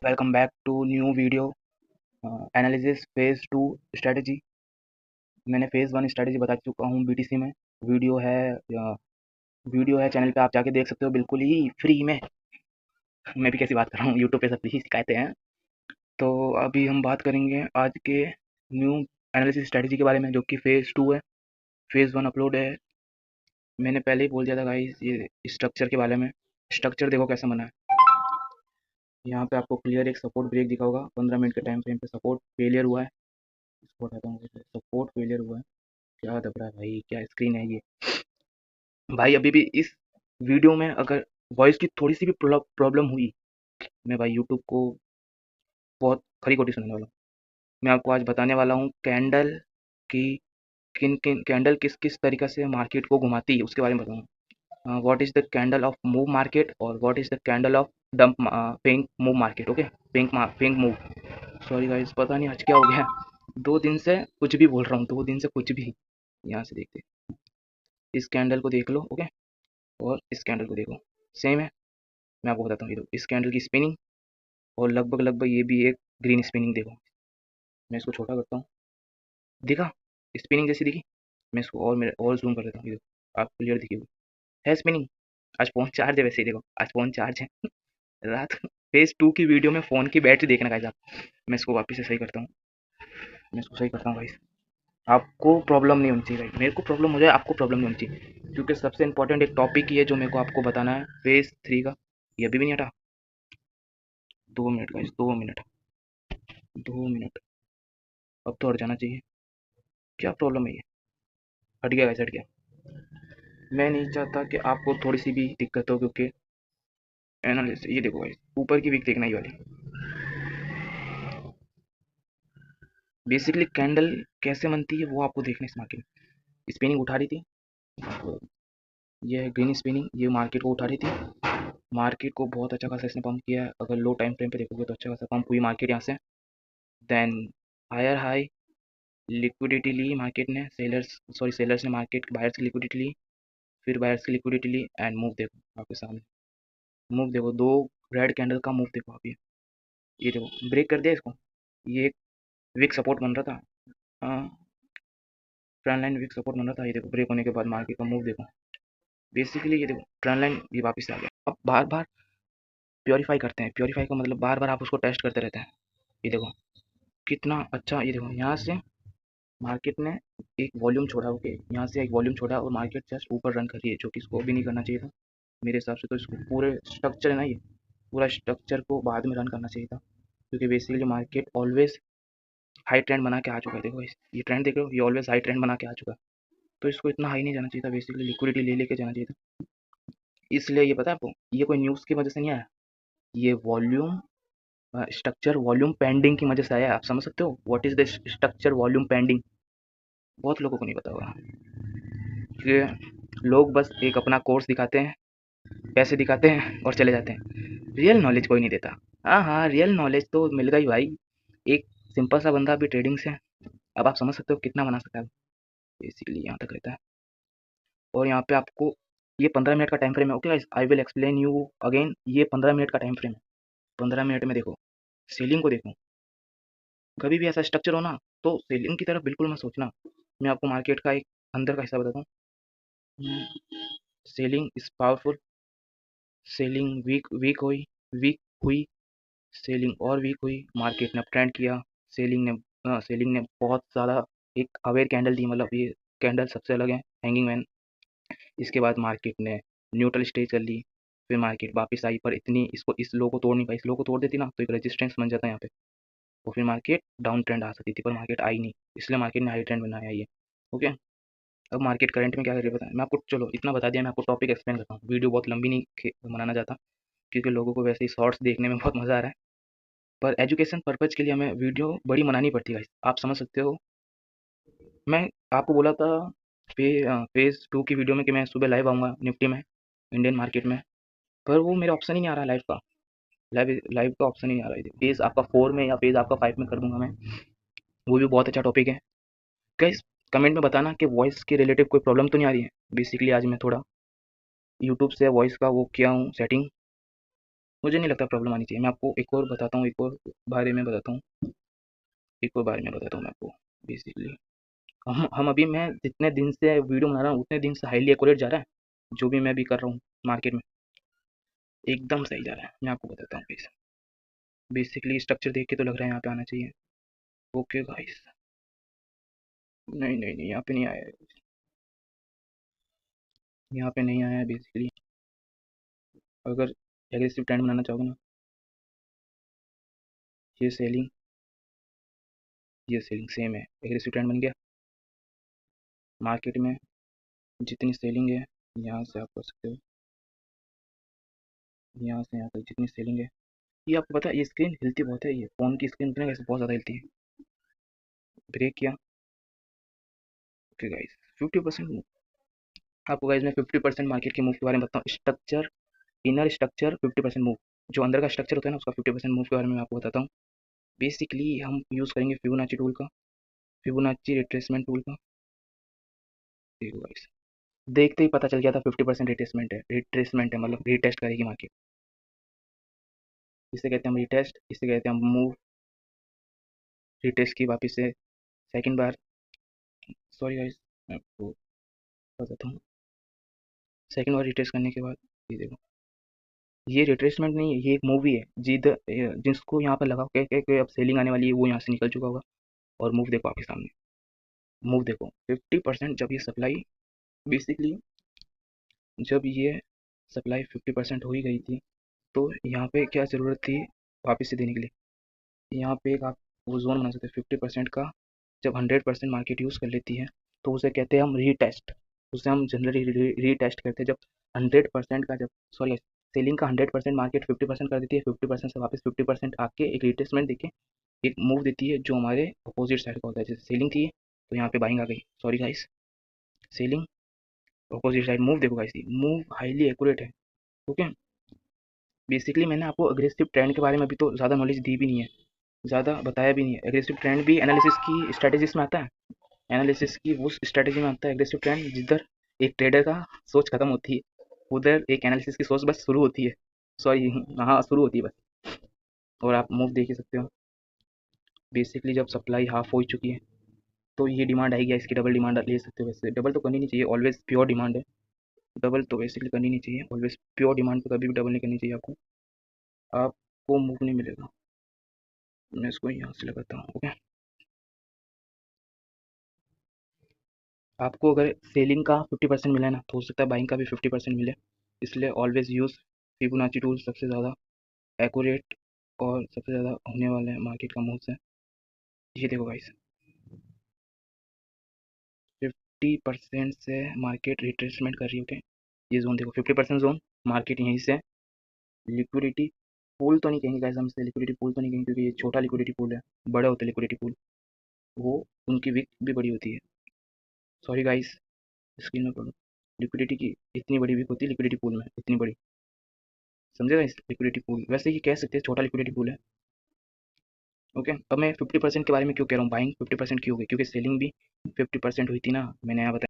Welcome back to new video analysis phase 2 strategy. मैंने phase 1 strategy बता चुका हूँ बीटीसी में। वीडियो है वीडियो है चैनल पे, आप जाके देख सकते हो बिल्कुल ही फ्री में। मैं भी कैसी बात कर रहा हूँ, यूट्यूब पे सब फ्री शिकायतें हैं। तो अभी हम बात करेंगे आज के न्यू एनालिसिस स्ट्रेटजी के बारे में, जो कि फेज़ 2 है। फेज़ 1 अपलोड है। मैंने पहले ही बोल दिया था गाइस ये स्ट्रक्चर के बारे में। स्ट्रक्चर देखो कैसे बना है। यहाँ पे आपको क्लियर एक सपोर्ट ब्रेक दिखा होगा, 15 मिनट के टाइम फ्रेम पे सपोर्ट फेलियर हुआ है। इसको हटाता हूँ, सपोर्ट फेलियर हुआ है। क्या दब रहा है भाई, क्या स्क्रीन है ये भाई। अभी भी इस वीडियो में अगर वॉइस की थोड़ी सी भी प्रॉब्लम हुई, मैं भाई यूट्यूब को बहुत खरी खोटी सुनाने वाला हूँ। मैं आपको आज बताने वाला हूँ कैंडल की किन किन कैंडल किस किस तरीक़े से मार्केट को घुमाती है, उसके बारे में बताऊँगा। What is the candle of move market और what is the candle of dump pink move market. Okay, pink move. Sorry guys, पता नहीं आज क्या हो गया। 2 दिन से कुछ भी बोल रहा हूँ, 2 दिन से कुछ भी। यहाँ से देखते, इस कैंडल को देख लो। ओके, और इस कैंडल को देखो, सेम है। मैं आपको बताता हूँ, ये देखो इस कैंडल की स्पिनिंग, और लगभग लगभग ये भी एक ग्रीन स्पिनिंग। देखो मैं इसको छोटा करता हूँ, दिखा स्पिनिंग जैसी दिखी। मैं इसको और मेरे और जूम कर देता हूँ, ये देखो आप क्लियर दिखी है स्पिनिंग। आज फ़ोन चार्ज है, वैसे ही देखो आज फ़ोन चार्ज है। रात फेज़ 2 की वीडियो में फ़ोन की बैटरी देखना गाइस आप। मैं इसको वापस से सही करता हूँ, मैं इसको सही करता हूँ गाइस। आपको प्रॉब्लम नहीं होनी चाहिए गाइस, मेरे को प्रॉब्लम हो जाए, आपको प्रॉब्लम नहीं होनी चाहिए, क्योंकि सबसे इंपॉर्टेंट एक टॉपिक ही है जो मेरे को आपको बताना है फेज़ 3 का। ये अभी भी नहीं हटा। 2 मिनट गाइस, 2 मिनट, 2 मिनट। अब तो हट जाना चाहिए। क्या प्रॉब्लम है ये? हट गया गाइस, हट गया। मैं नहीं चाहता कि आपको थोड़ी सी भी दिक्कत हो, क्योंकि एनालिसिस ये देखो गाइस, ऊपर की वीक देखना ये वाली। बेसिकली कैंडल कैसे बनती है वो आपको देखना है। इस मार्केट में स्पिनिंग उठा रही थी, ये है ग्रीन स्पिनिंग, ये मार्केट को उठा रही थी। मार्केट को बहुत अच्छा खासा इसने पंप किया है। अगर लो टाइम फ्रेम पे देखोगे तो अच्छा खासा पंप हुई मार्केट यहाँ से। देन हायर हाई लिक्विडिटी ली मार्केट ने, सेलर्स ने मार्केट बायर्स की लिक्विडिटी ली, फिर बायर्स की लिक्विडिटी ली, एंड मूव देखो आपके सामने। मूव देखो, 2 रेड कैंडल का मूव देखो आप। ये देखो ब्रेक कर दिया इसको। ये एक वीक सपोर्ट बन रहा था, ट्रेंड लाइन वीक सपोर्ट बन रहा था। ये देखो ब्रेक होने के बाद मार्केट का मूव देखो। बेसिकली ये देखो ट्रेंड लाइन भी वापस आ गया। अब बार बार प्योरीफाई करते हैं, प्योरीफाई का मतलब बार बार आप उसको टेस्ट करते रहते हैं। ये देखो कितना अच्छा, ये देखो यहाँ से मार्केट ने एक वॉल्यूम छोड़ा। ओके, यहाँ से एक वॉल्यूम छोड़ा और मार्केट जस्ट ऊपर रन कर रही है, जो कि इसको भी नहीं करना चाहिए था मेरे हिसाब से। तो इसको पूरे स्ट्रक्चर है ना, ये पूरा स्ट्रक्चर को बाद में रन करना चाहिए था, क्योंकि basically market always high trend बना के आ चुका है। देखो ये ट्रेंड देख रहे हो, ये ऑलवेज हाई ट्रेंड बना के आ चुका है। तो इसको इतना हाई नहीं जाना चाहिए था, बेसिकली लिक्विडिटी ले लेके जाना चाहिए था। इसलिए ये पता है आपको, ये कोई न्यूज़ की वजह से नहीं आया, ये वॉल्यूम स्ट्रक्चर वॉल्यूम पेंडिंग की वजह से आया है। आप समझ सकते हो what is the structure volume pending? बहुत लोगों को नहीं पता होगा, कि लोग बस एक अपना कोर्स दिखाते हैं, पैसे दिखाते हैं और चले जाते हैं। रियल नॉलेज कोई नहीं देता। हाँ हाँ, रियल नॉलेज तो मिल गई भाई। एक सिंपल सा बंदा भी ट्रेडिंग से, अब आप समझ सकते हो कितना बना सकता है। इसीलिए यहाँ तक रहता है। और यहाँ पे आपको ये 15 मिनट का टाइम फ्रेम है। Okay guys, I will explain you again. ये 15 मिनट का टाइम फ्रेम है। 15 मिनट में देखो, सेलिंग को देखो। कभी भी ऐसा स्ट्रक्चर हो ना, तो सेलिंग की तरफ बिल्कुल मत सोचना। मैं आपको मार्केट का एक अंदर का हिस्सा बताता हूँ। Selling is powerful, selling weak हुई, सेलिंग और वीक हुई, मार्केट ने ट्रेंड किया। सेलिंग ने बहुत ज़्यादा एक अवेयर कैंडल दी, मतलब ये कैंडल सबसे अलग है, हैंगिंग मैन। इसके बाद मार्केट ने न्यूट्रल स्टेज कर ली, फिर मार्केट वापस आई, पर इतनी इसको इस लो को तोड़ नहीं पाई। इस लो को तोड़ देती ना तो एक रेजिस्टेंस बन जाता है यहाँ पे, तो फिर मार्केट डाउन ट्रेंड आ सकती थी, पर मार्केट आई नहीं, इसलिए मार्केट ने हाई ट्रेंड बनाया ये। ओके, अब मार्केट करंट में क्या कर रही है बताएं। मैं आपको चलो इतना बता दिया, मैं आपको टॉपिक एक्सप्लेन करता हूँ। वीडियो बहुत लंबी नहीं बनाना चाहता, क्योंकि लोगों को वैसे ही शॉर्ट्स देखने में बहुत मज़ा आ रहा है, पर एजुकेशन पर्पज़ के लिए हमें वीडियो बड़ी बनानी पड़ती है। आप समझ सकते हो। मैं आपको बोला था फेज़ 2 की वीडियो में कि मैं सुबह लाइव आऊँगा निफ्टी में, इंडियन मार्केट में, पर वो मेरा ऑप्शन ही नहीं आ रहा लाइव का। लाइव का ऑप्शन ही नहीं आ रहा है। पेज आपका 4 में या पेज आपका 5 में कर दूंगा मैं। वो भी बहुत अच्छा टॉपिक है गाइस। कमेंट में बताना कि वॉइस के रिलेटिव कोई प्रॉब्लम तो नहीं आ रही है। बेसिकली आज मैं थोड़ा यूट्यूब से वॉइस का वो किया हूँ सेटिंग, मुझे नहीं लगता प्रॉब्लम आनी चाहिए। मैं आपको एक और बताता हूँ, एक और बारे में बताता हूँ, एक और बारे में बताता हूँ मैं आपको। बेसिकली हम अभी, मैं जितने दिन से वीडियो बना रहा हूँ उतने दिन से हाईली एक्यूरेट जा रहा है। जो भी मैं भी कर रहा हूँ मार्केट में एकदम सही जा रहा है। मैं आपको बताता हूँ गाइस। बेसिकली स्ट्रक्चर देख के तो लग रहा है यहाँ पे आना चाहिए। ओके गाइस, नहीं नहीं नहीं, यहाँ पे नहीं आया है। यहाँ पे नहीं आया है बेसिकली। अगर एग्रेसिव ट्रेंड बनाना चाहोगे ना, ये सेलिंग, ये सेलिंग सेम है, एग्रेसिव ट्रेंड बन गया। मार्केट में जितनी सेलिंग है यहाँ से आप कर सकते हो, यहाँ से यहाँ तक जितनी सेलिंग है। ये आपको पता है ये स्क्रीन हिलती बहुत है, ये फ़ोन की स्क्रीन इतने कैसे बहुत ज़्यादा हिलती है। ब्रेक किया। Okay guys, 50% move. आपको गाइस मैं 50% मार्केट के मूव के बारे में बताता हूँ। स्ट्रक्चर, इनर स्ट्रक्चर 50% मूव, जो अंदर का स्ट्रक्चर होता है ना उसका 50% मूव के बारे में मैं आपको बताता हूँ। बेसिकली हम यूज़ करेंगे फिबोनाची टूल का, फिबोनाची रिट्रेसमेंट टूल का। देखो गाइस, देखते ही पता चल गया था 50% रिट्रेसमेंट है, रिट्रेसमेंट है मतलब रीटेस्ट करेगी मार्केट। इसे कहते हैं हम रीटेस्ट, इसे कहते हैं हम मूव। रिटेस्ट की वापस से सेकंड बार, सॉरी गाइस मैं आपको बताता हूँ। सेकंड बार रिट्रेस करने के बाद ये देखो, ये रिट्रेसमेंट नहीं है, ये एक मूवी है। जिसको यहाँ पर लगा के अब सेलिंग आने वाली है वो यहाँ से निकल चुका होगा। और मूव देखो आपके सामने, मूव देखो 50%। जब ये सप्लाई, बेसिकली जब ये सप्लाई 50% हो ही गई थी तो यहाँ पे क्या ज़रूरत थी वापस से देने के लिए। यहाँ पे एक आप वो जोन बना सकते हैं 50% का। जब 100% मार्केट यूज़ कर लेती है तो उसे कहते हैं हम रीटेस्ट। उसे हम जनरली रीटेस्ट करते हैं जब 100% का, जब सॉरी सेलिंग का 100% मार्केट 50% कर देती है, 50% से वापस 50% आके एक रिट्रेसमेंट देके एक मूव देती है जो हमारे अपोजिट साइड का होता है। जैसे सेलिंग थी तो यहाँ पे बाइंग आ गई, sorry guys, selling, opposite side move देखो गाइस, मूव हाईली एक्यूरेट है। ओके, बेसिकली मैंने आपको अग्रेसिव ट्रेंड के बारे में अभी तो ज़्यादा नॉलेज दी भी नहीं है, ज़्यादा बताया भी नहीं है। एग्रेसिव ट्रेंड भी एनालिसिस की स्ट्रैटेजीज में आता है, एनालिसिस की उस स्ट्रैटेजी में आता है एग्रेसिव ट्रेंड जिधर एक ट्रेडर का सोच खत्म होती है, उधर एक एनालिसिस की सोच बस शुरू होती है। सॉरी, हाँ शुरू होती है बस। और आप मूव देख ही सकते हो। बेसिकली जब सप्लाई हाफ हो चुकी है तो ये डिमांड आएगी, इसकी डबल डिमांड ले सकते हो। वैसे डबल तो करनी नहीं चाहिए, ऑलवेज प्योर डिमांड है। डबल तो बेसिकली करनी नहीं चाहिए, ऑलवेज प्योर डिमांड को कभी भी डबल नहीं करनी चाहिए आपको। आपको मूव नहीं मिलेगा। मैं इसको यहाँ से लगाता हूँ। ओके, आपको अगर सेलिंग का 50% मिला है ना तो हो सकता है बाइंग का भी 50% मिले। इसलिए ऑलवेज यूज़ फिबोनाची टूल, सबसे ज़्यादा एक्यूरेट और सबसे ज़्यादा होने वाले हैं मार्केट का मूव से। ये देखो गाइस, 50% से मार्केट रिट्रेसमेंट कर रही है। ओके, ये जोन देखो 50% जोन, मार्केट यहीं से लिक्विडिटी पूल तो नहीं कहेंगे गाइस, हम इसे लिक्विडिटी पूल तो नहीं कहेंगे क्योंकि ये छोटा लिक्विडिटी पूल है। बड़ा होता है लिक्विडिटी पूल, वो उनकी विक भी बड़ी होती है। सॉरी गाइस, स्क्रीन में पढ़ो, लिक्विडिटी की इतनी बड़ी विक होती है लिक्विडिटी पूल में, इतनी बड़ी, समझेगा इस लिक्विडिटी पूल। वैसे ये कह सकते हैं छोटा लिक्विडिटी पूल है। ओके, अब मैं 50% के बारे में क्यों कह रहा हूँ, बाइंग 50% क्यों हो गई, क्योंकि सेलिंग भी 50% हुई थी ना, मैंने यहाँ बताया।